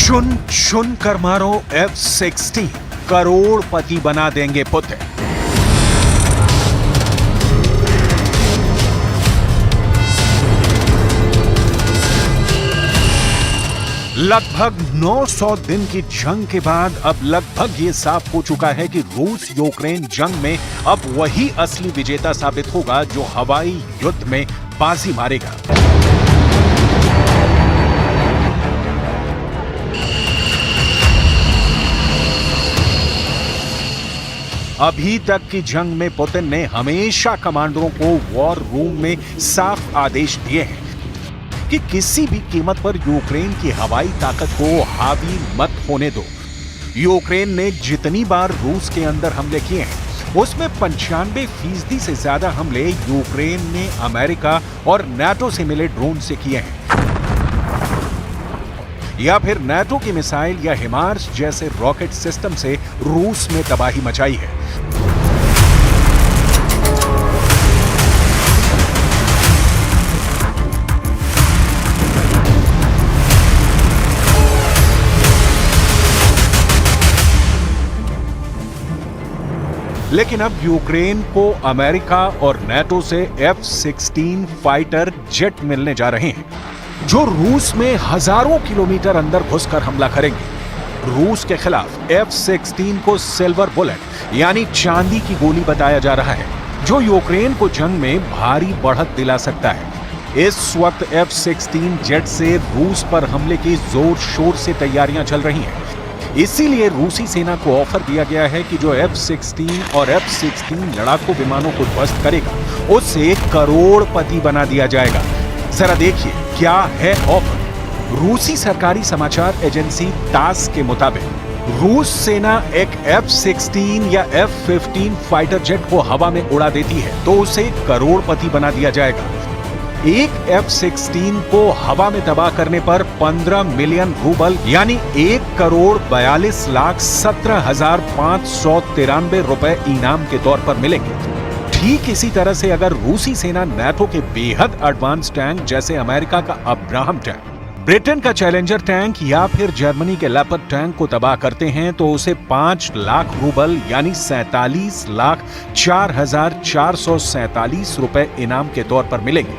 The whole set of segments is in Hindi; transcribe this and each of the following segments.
चुन चुन कर मारो F-16, करोड़पति बना देंगे पुतिन। लगभग 900 दिन की जंग के बाद अब लगभग ये साफ हो चुका है कि रूस यूक्रेन जंग में अब वही असली विजेता साबित होगा जो हवाई युद्ध में बाजी मारेगा। अभी तक की जंग में पुतिन ने हमेशा कमांडरों को वॉर रूम में साफ आदेश दिए हैं कि किसी भी कीमत पर यूक्रेन की हवाई ताकत को हावी मत होने दो। यूक्रेन ने जितनी बार रूस के अंदर हमले किए हैं उसमें 95% से ज्यादा हमले यूक्रेन ने अमेरिका और नाटो से मिले ड्रोन से किए हैं, या फिर नाटो की मिसाइल या हिमार्स जैसे रॉकेट सिस्टम से रूस में तबाही मचाई है। लेकिन अब यूक्रेन को अमेरिका और नाटो से F-16 फाइटर जेट मिलने जा रहे हैं जो रूस में हजारों किलोमीटर अंदर घुसकर हमला करेंगे। रूस के खिलाफ F-16 को सिल्वर बुलेट यानी चांदी की गोली बताया जा रहा है जो यूक्रेन को जंग में भारी बढ़त दिला सकता है। इस वक्त F-16 जेट से रूस पर हमले की जोर शोर से तैयारियां चल रही हैं। इसीलिए रूसी सेना को ऑफर दिया गया है कि जो F-16 और F-16 लड़ाकू विमानों को ध्वस्त करेगा उसे करोड़पति बना दिया जाएगा। जरा देखिए क्या है ऑफर। रूसी सरकारी समाचार एजेंसी तास के मुताबिक रूस सेना एक F-16 या F-15 फाइटर जेट को हवा में उड़ा देती है तो उसे करोड़पति बना दिया जाएगा। एक F-16 को हवा में तबाह करने पर 15 मिलियन रूबल यानी 1,42,17,593 रुपए इनाम के तौर पर मिलेंगे। ठीक इसी तरह से अगर रूसी सेना नाटो के बेहद एडवांस टैंक जैसे अमेरिका का अब्राहम टैंक, ब्रिटेन का चैलेंजर टैंक या फिर जर्मनी के लेपर्ड टैंक को तबाह करते हैं तो उसे 5 लाख रूबल यानी 47,04,447 रुपए इनाम के तौर पर मिलेंगे।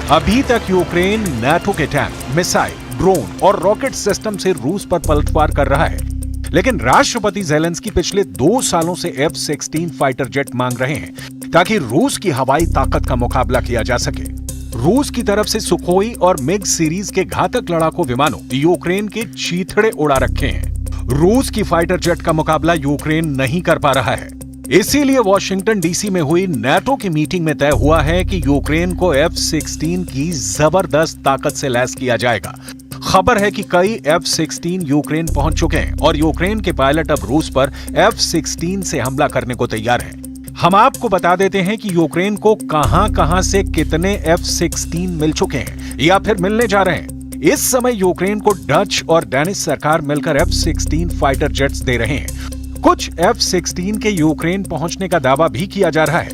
अभी तक यूक्रेन नाटो के टैंक, मिसाइल, ड्रोन और रॉकेट सिस्टम से रूस पर पलटवार कर रहा है, लेकिन राष्ट्रपति ज़ेलेंस्की पिछले 2 सालों से F-16 फाइटर जेट मांग रहे हैं ताकि रूस की हवाई ताकत का मुकाबला किया जा सके। रूस की तरफ से सुखोई और मिग सीरीज के घातक लड़ाकू विमानों यूक्रेन के चीथड़े उड़ा रखे हैं। रूस की फाइटर जेट का मुकाबला यूक्रेन नहीं कर पा रहा है। इसीलिए वॉशिंगटन डीसी में हुई नाटो की मीटिंग में तय हुआ है कि यूक्रेन को F-16 की जबरदस्त ताकत से लैस किया जाएगा। खबर है कि कई F-16 यूक्रेन पहुंच चुके हैं और यूक्रेन के पायलट अब रूस पर F-16 से हमला करने को तैयार हैं। हम आपको बता देते हैं कि यूक्रेन को कहां-कहां से कितने F-16 मिल चुके हैं या फिर मिलने जा रहे हैं। इस समय यूक्रेन को डच और डेनिश सरकार मिलकर F-16 फाइटर जेट्स दे रहे हैं। कुछ F-16 के यूक्रेन पहुंचने का दावा भी किया जा रहा है।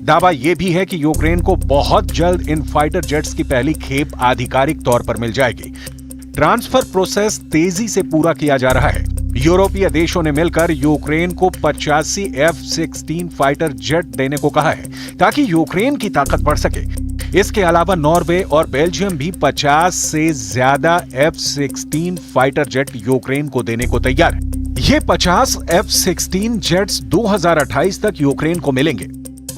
दावा यह भी है कि यूक्रेन को बहुत जल्द इन फाइटर जेट्स की पहली खेप आधिकारिक तौर पर मिल जाएगी। ट्रांसफर प्रोसेस तेजी से पूरा किया जा रहा है। यूरोपीय देशों ने मिलकर यूक्रेन को 85 F-16 फाइटर जेट देने को कहा है ताकि यूक्रेन की ताकत बढ़ सके। इसके अलावा नॉर्वे और बेल्जियम भी 50 से ज्यादा F-16 फाइटर जेट यूक्रेन को देने को तैयार है। ये 50 F-16 जेट्स 2028 तक यूक्रेन को मिलेंगे।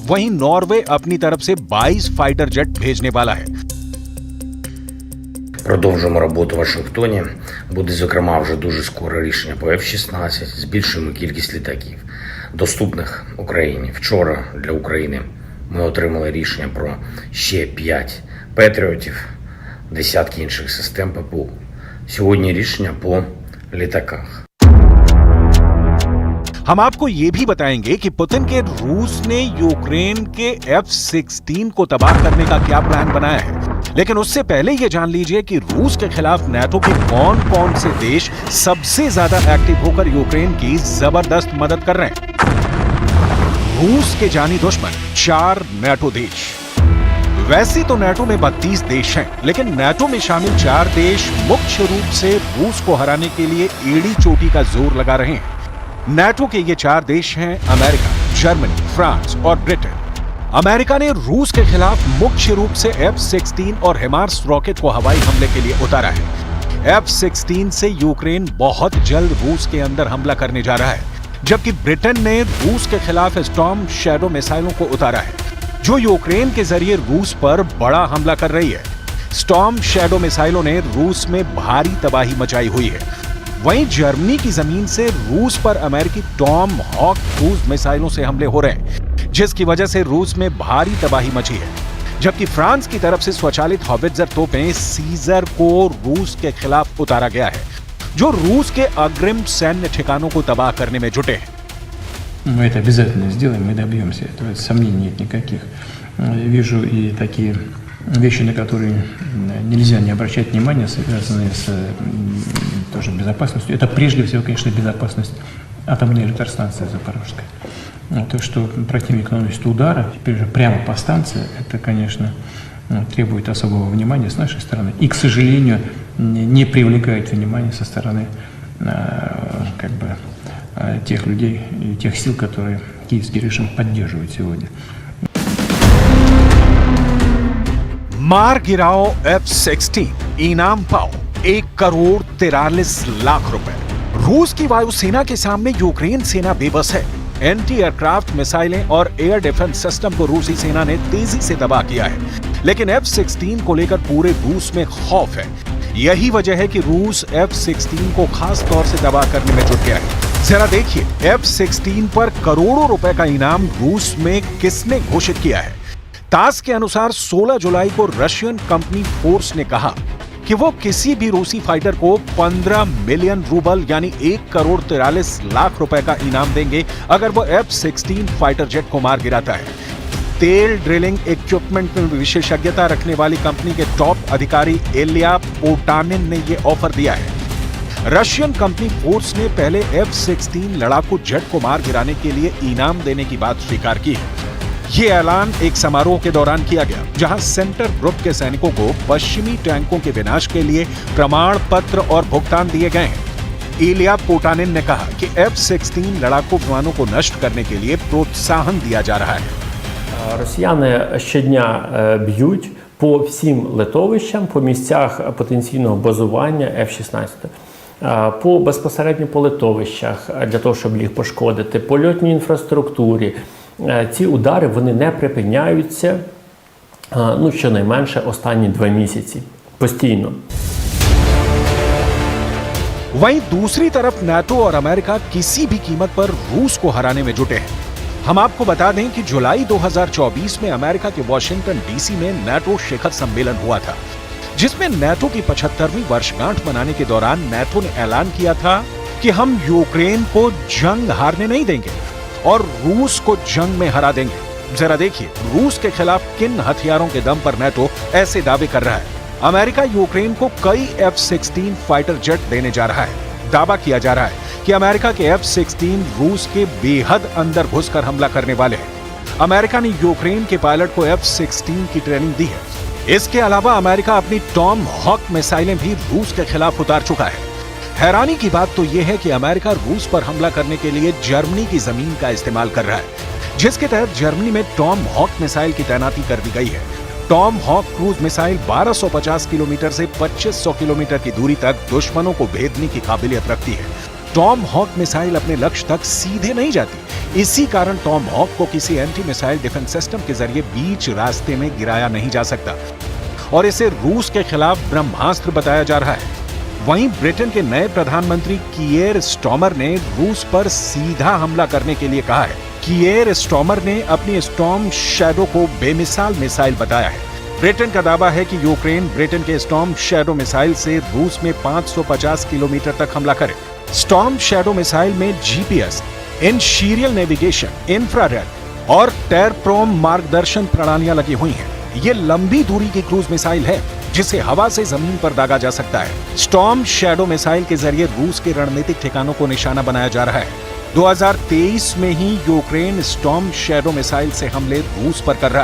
वहीं नॉर्वे अपनी तरफ से 22 फाइटर जेट भेजने वाला है। Продовжуємо роботу в Вашингтоні. Буде, зокрема, вже дуже скоро рішення по F-16. Збільшуємо кількість літаків, доступних Україні. Вчора для України ми отримали рішення про ще 5 Петріотів, десятки інших систем ППО. Сьогодні рішення по літаках. हम आपको ये भी बताएंगे कि पुतिन के रूस ने यूक्रेन के F-16 को तबाह करने का क्या प्लान बनाया है। लेकिन उससे पहले ये जान लीजिए कि रूस के खिलाफ नाटो के कौन-कौन से देश सबसे ज्यादा एक्टिव होकर यूक्रेन की जबरदस्त मदद कर रहे हैं। रूस के जानी दुश्मन 4 नाटो देश, वैसे तो नाटो में 32 देश हैं, लेकिन नाटो में शामिल 4 देश मुख्य रूप से रूस को हराने के लिए एड़ी चोटी का जोर लगा रहे हैं। नाटो के ये 4 देश हैं अमेरिका, जर्मनी, फ्रांस और ब्रिटेन। अमेरिका ने रूस के खिलाफ मुख्य रूप से F-16 और हिमार्स रॉकेट को हवाई हमले के लिए उतारा है। F-16 से यूक्रेन बहुत जल्द रूस के अंदर हमला करने जा रहा है, जबकि ब्रिटेन ने रूस के खिलाफ स्टॉर्म शैडो मिसाइलों को उतारा है, जो यूक्रेन के जरिए रूस पर बड़ा हमला कर रही है। स्टॉर्म शैडो मिसाइलों ने रूस में भारी तबाही मचाई हुई है। वहीं जर्मनी की जमीन से रूस पर अमेरिकी टॉम हॉक क्रूज मिसाइलों से हमले हो रहे हैं, जिसकी वजह से रूस में भारी तबाही मची है। जबकि फ्रांस की तरफ से स्वचालित हॉवित्जर तोपें सीजर को रूस के खिलाफ उतारा गया है, जो रूस के अग्रिम सैन्य ठिकानों को तबाह करने में जुटे हैं। Мы это обязательно сделаем, мы добьемся этого, сомнений нет никаких. Вижу и такие вещи, на которые нельзя не обращать внимания, связанные с тоже безопасностью. Это прежде всего, конечно, безопасность атомной электростанции Запорожской. То, что противник наносит удары, теперь же прямо по станции, это, конечно, требует особого внимания с нашей стороны. И, к сожалению, не привлекает внимания со стороны тех людей и тех сил, которые киевский режим поддерживает сегодня. मार गिराओ F-16, इनाम पाओ 1,43,00,000 रुपए। रूस की वायुसेना के सामने यूक्रेन सेना बेबस है। एंटी एयरक्राफ्ट मिसाइलें और एयर डिफेंस सिस्टम को रूसी सेना ने तेजी से तबाह किया है, लेकिन F-16 को लेकर पूरे रूस में खौफ है। यही वजह है कि रूस F-16 को खास तौर से तबाह करने में जुट गया है। जरा देखिए F-16 पर करोड़ों रुपए का इनाम रूस में किसने घोषित किया है। तास के अनुसार 16 जुलाई को रशियन कंपनी फोर्स ने कहा कि वो किसी भी रूसी फाइटर को 15 मिलियन रूबल यानी 1,43,00,000 रुपए का इनाम देंगे अगर वो F-16 फाइटर जेट को मार गिराता है। तेल ड्रिलिंग इक्विपमेंट में विशेषज्ञता रखने वाली कंपनी के टॉप अधिकारी इलिया पोटानिन ने ये ऑफर दिया है। रशियन कंपनी फोर्स ने पहले F-16 लड़ाकू जेट को मार गिराने के लिए इनाम देने की बात स्वीकार की है। ये ऐलान एक समारोह के दौरान किया गया, जहां सेंटर ग्रुप के सैनिकों को पश्चिमी टैंकों के विनाश के लिए प्रमाण पत्र और भुगतान दिए गए हैं। इलिया पोटानिन ने कहा कि F-16 लड़ाकू विमानों को नष्ट करने के लिए प्रोत्साहन दिया जा रहा है। Росіяни щодня б'ють по всім литовищам, по місцях потенційного базування F-16. Безпосередньо по литовищах, для того, щоб їх пошкодити, по льотній інфраструктурі. Ці удари, вони не припиняються, щонайменше останні 2 місяці. Постійно. वहीं दूसरी तरफ नाटो और अमेरिका किसी भी कीमत पर रूस को हराने में जुटे हैं। हम आपको बता दें कि जुलाई 2024 में अमेरिका के वॉशिंगटन डीसी में नाटो शिखर सम्मेलन हुआ था, जिसमें नाटो की 75वीं वर्षगांठ मनाने के दौरान नाटो ने ऐलान किया था कि हम यूक्रेन को जंग हारने नहीं देंगे और रूस को जंग में हरा देंगे। जरा देखिए रूस के खिलाफ किन हथियारों के दम पर नाटो ऐसे दावे कर रहा है। अमेरिका यूक्रेन को कई F-16 फाइटर जेट देने जा रहा है। दावा किया जा रहा है कि अमेरिका के F-16 रूस के बेहद अंदर घुसकर हमला करने वाले हैं। अमेरिका ने यूक्रेन के पायलट को F-16 की ट्रेनिंग दी है। इसके अलावा अमेरिका अपनी टॉम हॉक मिसाइलें भी रूस के खिलाफ उतार चुका है। हैरानी की बात तो यह है कि अमेरिका रूस पर हमला करने के लिए जर्मनी की जमीन का इस्तेमाल कर रहा है, जिसके तहत जर्मनी में टॉम हॉक मिसाइल की तैनाती कर दी गई है। Tomahawk cruise missile 1250 kilometre से 2500 किलोमीटर की दूरी तक दुश्मनों को भेदने की काबिलियत रखती है। टॉम हॉक मिसाइल अपने लक्ष्य तक सीधे नहीं जाती। इसी कारण टॉम हॉक को किसी एंटी मिसाइल डिफेंस सिस्टम के जरिए बीच रास्ते में गिराया नहीं जा सकता और इसे रूस के खिलाफ ब्रह्मास्त्र बताया जा रहा है। वहीं ब्रिटेन के नए प्रधानमंत्री कीयर स्टॉमर ने रूस पर सीधा हमला करने के लिए कहा है। कीयर स्टॉमर ने अपनी स्टॉर्म शैडो को बेमिसाल मिसाइल बताया है। ब्रिटेन का दावा है कि यूक्रेन ब्रिटेन के स्टॉर्म शैडो मिसाइल से रूस में 550 किलोमीटर तक हमला करे। स्टॉर्म शैडो मिसाइल में जीपीएस, इन-सीरियल नेविगेशन, इंफ्रारेड और टेरप्रोम मार्गदर्शन प्रणालियां लगी हुई हैं। ये लंबी दूरी की क्रूज मिसाइल है जिसे हवा से जमीन पर दागा जा सकता है। स्टॉर्म शैडो मिसाइल के जरिए रूस के रणनीतिक ठिकानों को निशाना बनाया जा रहा है। 2023 में ही यूक्रेन स्टॉर्म शैडो मिसाइल से हमले रूस पर कर रहा है।